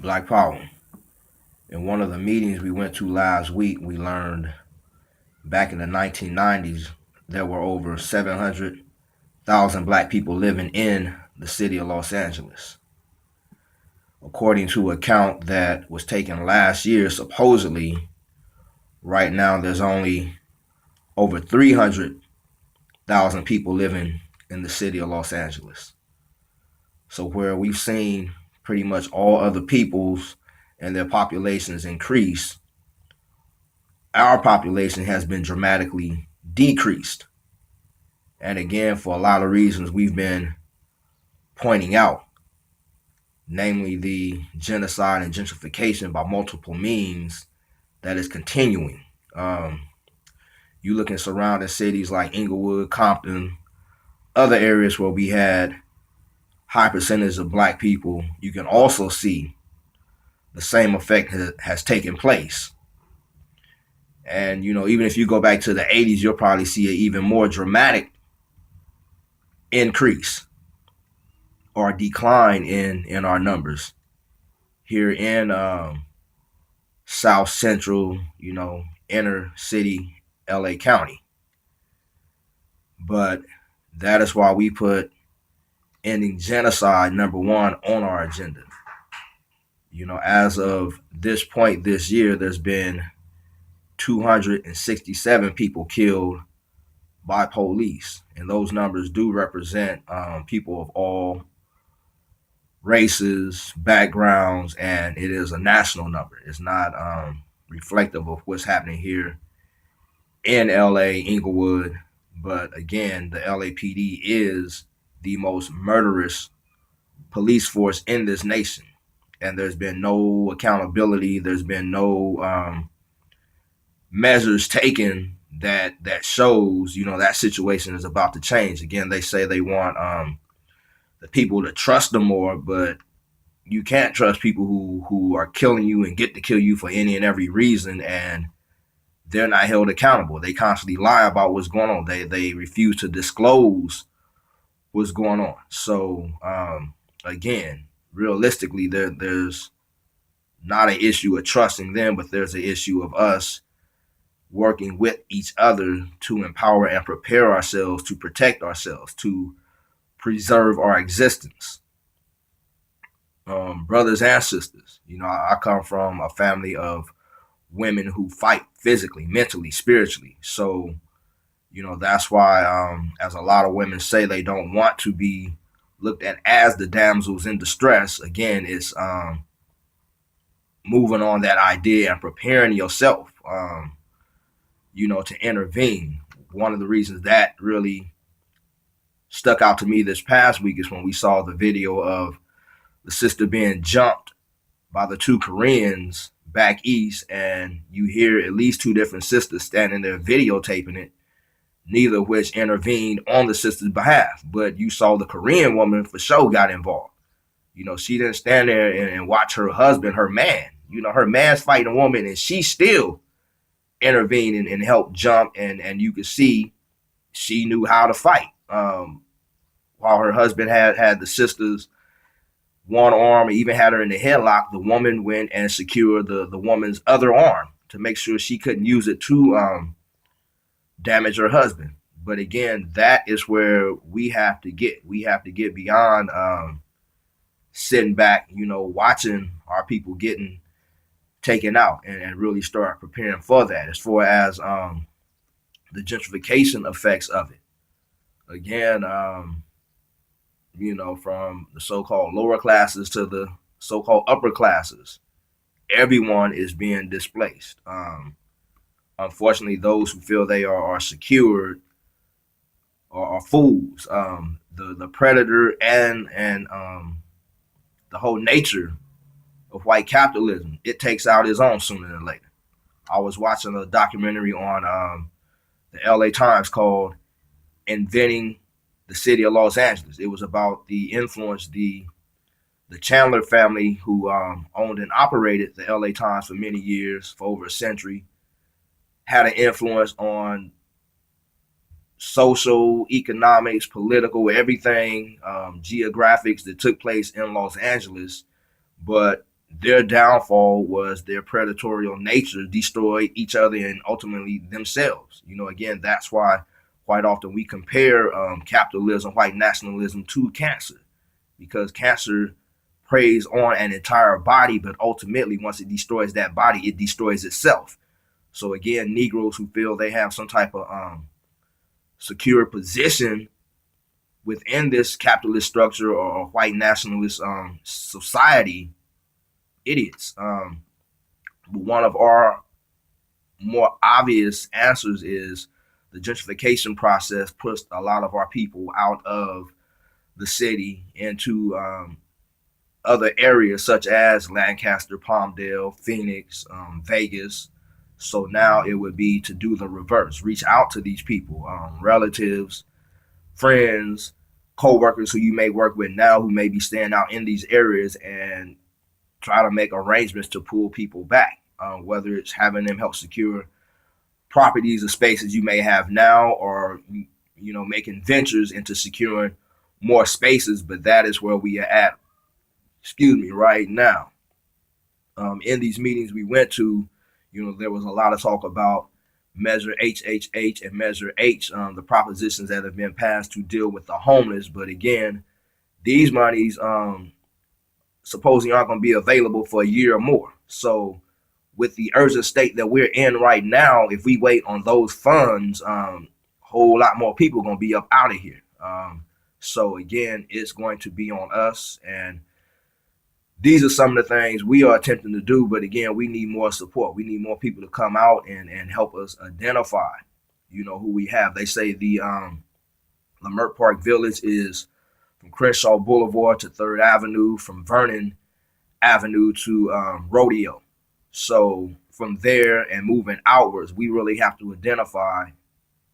Black Power. In one of the meetings we went to last week, we learned back in the 1990s there were over 700,000 black people living in the city of Los Angeles. According to a count that was taken last year, supposedly, right now there's only over 300,000 people living in the city of Los Angeles. So, where we've seen pretty much all other peoples and their populations increase, our population has been dramatically decreased. And again, for a lot of reasons we've been pointing out, namely the genocide and gentrification by multiple means that is continuing. Um, you look in surrounding cities like Inglewood, Compton, other areas where we had high percentage of black people, you can also see the same effect has taken place. And, even if you go back to the 80s, you'll probably see an even more dramatic increase or decline in our numbers here in South Central, inner city LA County. But that is why we put ending genocide number one on our agenda. As of this point this year, there's been 267 people killed by police. And those numbers do represent people of all races, backgrounds, and it is a national number. It's not reflective of what's happening here in LA, Inglewood. But again, the LAPD is the most murderous police force in this nation. And there's been no accountability. There's been no measures taken that shows that situation is about to change. Again, they say they want the people to trust them more, but you can't trust people who are killing you and get to kill you for any and every reason, and they're not held accountable. They constantly lie about what's going on. They refuse to disclose what's going on. So again, realistically, there's not an issue of trusting them, but there's an issue of us working with each other to empower and prepare ourselves to protect ourselves, to preserve our existence. Brothers and sisters, I come from a family of women who fight physically, mentally, spiritually. So, that's why, as a lot of women say, they don't want to be looked at as the damsels in distress. Again, it's moving on that idea and preparing yourself, to intervene. One of the reasons that really stuck out to me this past week is when we saw the video of the sister being jumped by the two Koreans back east, and you hear at least two different sisters standing there videotaping it, neither of which intervened on the sister's behalf. But you saw the Korean woman for sure got involved. She didn't stand there and watch her husband, her man. Her man's fighting a woman, and she still intervened and helped jump, and you could see she knew how to fight. While her husband had the sisters one arm, even had her in the headlock, the woman went and secured the woman's other arm to make sure she couldn't use it to damage her husband. But again, that is where we have to get. We have to get beyond sitting back, watching our people getting taken out, and really start preparing for that as far as the gentrification effects of it. Again, from the so-called lower classes to the so-called upper classes, everyone is being displaced. Unfortunately, those who feel they are secured are fools. The predator and the whole nature of white capitalism, it takes out its own sooner than later. I was watching a documentary on the LA Times called Inventing the City of Los Angeles. It was about the influence the Chandler family, who owned and operated the LA Times for many years, for over a century, had an influence on social, economics, political, everything, geographics that took place in Los Angeles. But their downfall was their predatory nature destroyed each other and ultimately themselves. Again, that's why quite often we compare capitalism, white nationalism to cancer, because cancer preys on an entire body, but ultimately, once it destroys that body, it destroys itself. So again, Negroes who feel they have some type of secure position within this capitalist structure or white nationalist society, idiots. But one of our more obvious answers is the gentrification process pushed a lot of our people out of the city into other areas such as Lancaster, Palmdale, Phoenix, Vegas. So now it would be to do the reverse, reach out to these people, relatives, friends, co-workers who you may work with now who may be staying out in these areas, and try to make arrangements to pull people back, whether it's having them help secure properties or spaces you may have now, or making ventures into securing more spaces. But that is where we are at, right now. In these meetings we went to, there was a lot of talk about Measure HHH and Measure H, the propositions that have been passed to deal with the homeless. But again, these monies supposedly aren't going to be available for a year or more. So with the urgent state that we're in right now, if we wait on those funds, a whole lot more people are going to be up out of here. So again, it's going to be on us. And these are some of the things we are attempting to do. But again, we need more support. We need more people to come out and help us identify, who we have. They say the Leimert Park Village is from Crenshaw Boulevard to 3rd Avenue, from Vernon Avenue to Rodeo. So from there and moving outwards, we really have to identify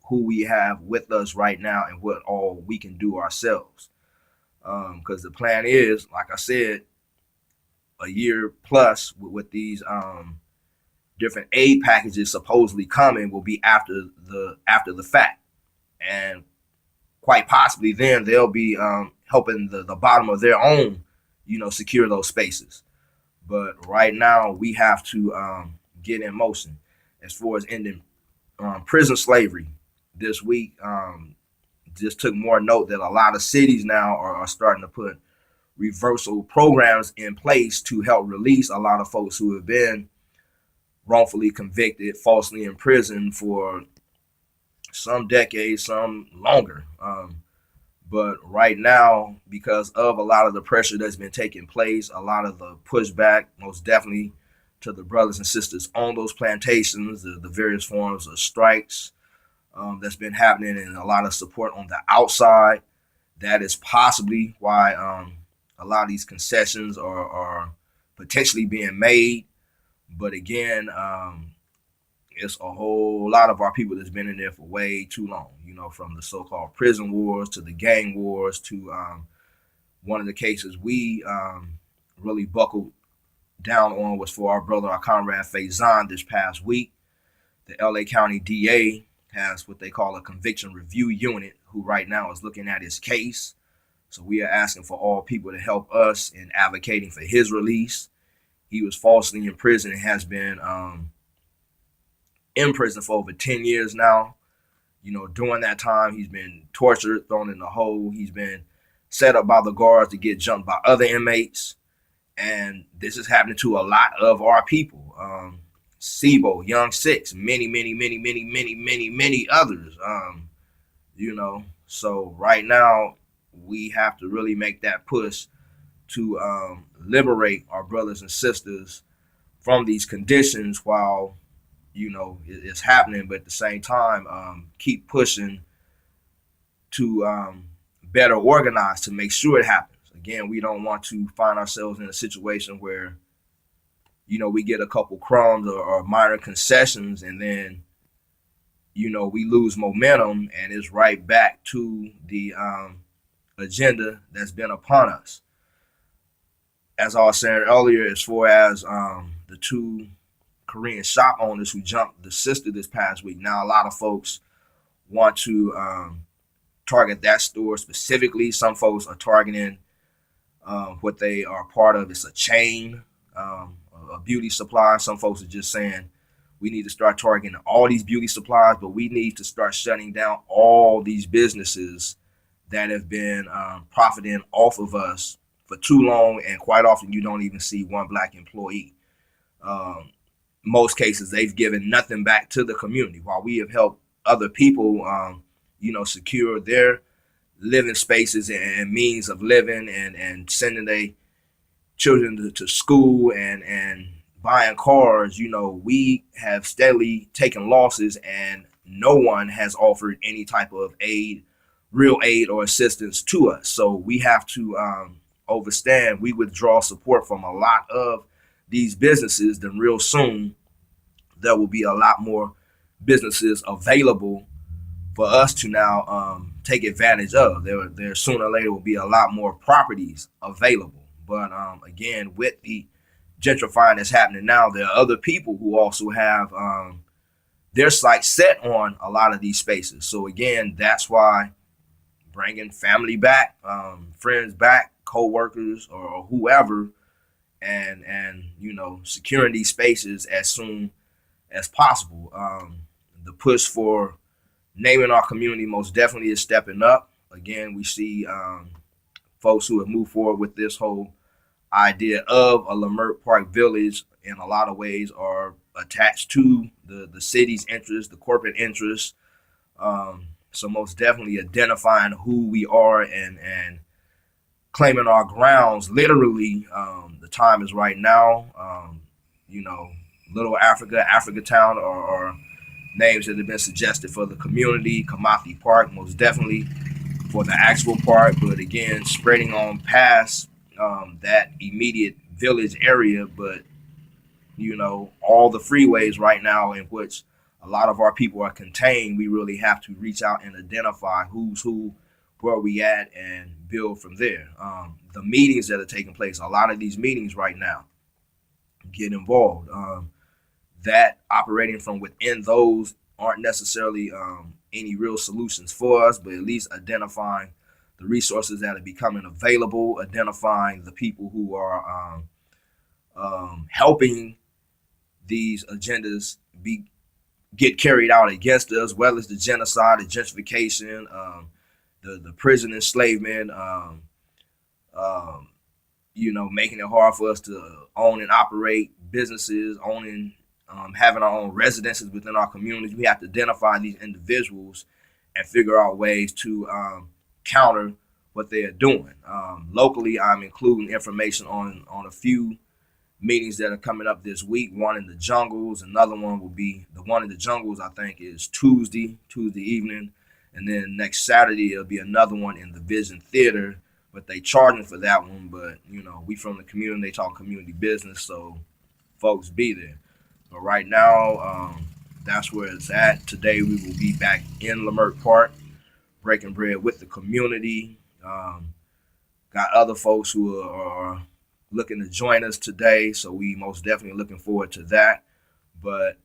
who we have with us right now and what all we can do ourselves. Because the plan is, like I said, a year plus with these different aid packages supposedly coming will be after the fact, and quite possibly then they'll be helping the bottom of their own, secure those spaces. But right now we have to get in motion. As far as ending prison slavery, this week just took more note that a lot of cities now are starting to put reversal programs in place to help release a lot of folks who have been wrongfully convicted, falsely imprisoned for some decades, some longer. But right now, because of a lot of the pressure that's been taking place, a lot of the pushback, most definitely to the brothers and sisters on those plantations, the various forms of strikes that's been happening, and a lot of support on the outside, that is possibly why a lot of these concessions are potentially being made. But again, it's a whole lot of our people that's been in there for way too long, from the so-called prison wars to the gang wars to one of the cases we really buckled down on was for our brother, our comrade FAYESON, this past week. The LA County DA has what they call a conviction review unit who right now is looking at his case. So we are asking for all people to help us in advocating for his release. He was falsely imprisoned and has been in prison for over 10 years now. During that time, he's been tortured, thrown in the hole. He's been set up by the guards to get jumped by other inmates. And this is happening to a lot of our people. SIBO, Young Six, many, many, many, many, many, many, many others. So right now, we have to really make that push to liberate our brothers and sisters from these conditions while it's happening, but at the same time keep pushing to better organize to make sure it happens. Again, we don't want to find ourselves in a situation where we get a couple crumbs or minor concessions, and then we lose momentum and it's right back to the agenda that's been upon us. As I was saying earlier, as far as the two Korean shop owners who jumped the sister this past week, now a lot of folks want to target that store specifically. Some folks are targeting what they are part of. It's a chain. a beauty supply. Some folks are just saying we need to start targeting all these beauty supplies, but we need to start shutting down all these businesses that have been profiting off of us for too long, and quite often you don't even see one black employee. Um, Most cases, they've given nothing back to the community, while we have helped other people, secure their living spaces and means of living, and sending their children to school, and buying cars. We have steadily taken losses, and no one has offered any type of aid, real aid or assistance to us. So we have to overstand. We withdraw support from a lot of these businesses, then real soon there will be a lot more businesses available for us to now take advantage of. There sooner or later will be a lot more properties available. But again, with the gentrifying that's happening now, there are other people who also have their sights set on a lot of these spaces. So again, that's why bringing family back, friends back, co-workers or whoever, and securing these spaces as soon as possible. The push for naming our community most definitely is stepping up. Again, we see folks who have moved forward with this whole idea of a Leimert Park village in a lot of ways are attached to the city's interests, the corporate interests. So most definitely identifying who we are, and claiming our grounds. Literally, the time is right now. Little Africa, Africa Town are names that have been suggested for the community. Kamathi Park, most definitely for the actual park, but again, spreading on past that immediate village area. But all the freeways right now in which a lot of our people are contained, we really have to reach out and identify who's who, where we at, and build from there. The meetings that are taking place, a lot of these meetings right now, get involved. That operating from within those aren't necessarily any real solutions for us, but at least identifying the resources that are becoming available, identifying the people who are helping these agendas get carried out against us, whether it's the genocide, the gentrification, the prison enslavement, making it hard for us to own and operate businesses, having our own residences within our communities. We have to identify these individuals and figure out ways to counter what they are doing. Locally, I'm including information on a few meetings that are coming up this week. One in the jungles, another one will be the one in the jungles, I think, is Tuesday evening. And then next Saturday, it'll be another one in the Vision Theater, but they charging for that one. But, we from the community, they talk community business, so folks be there. But right now, that's where it's at. Today, we will be back in Leimert Park, breaking bread with the community. Got other folks who are looking to join us today, so we most definitely looking forward to that. But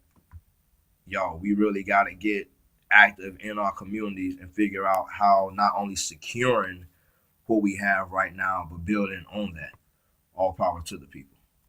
y'all, we really got to get active in our communities and figure out how not only securing what we have right now, but building on that. All power to the people.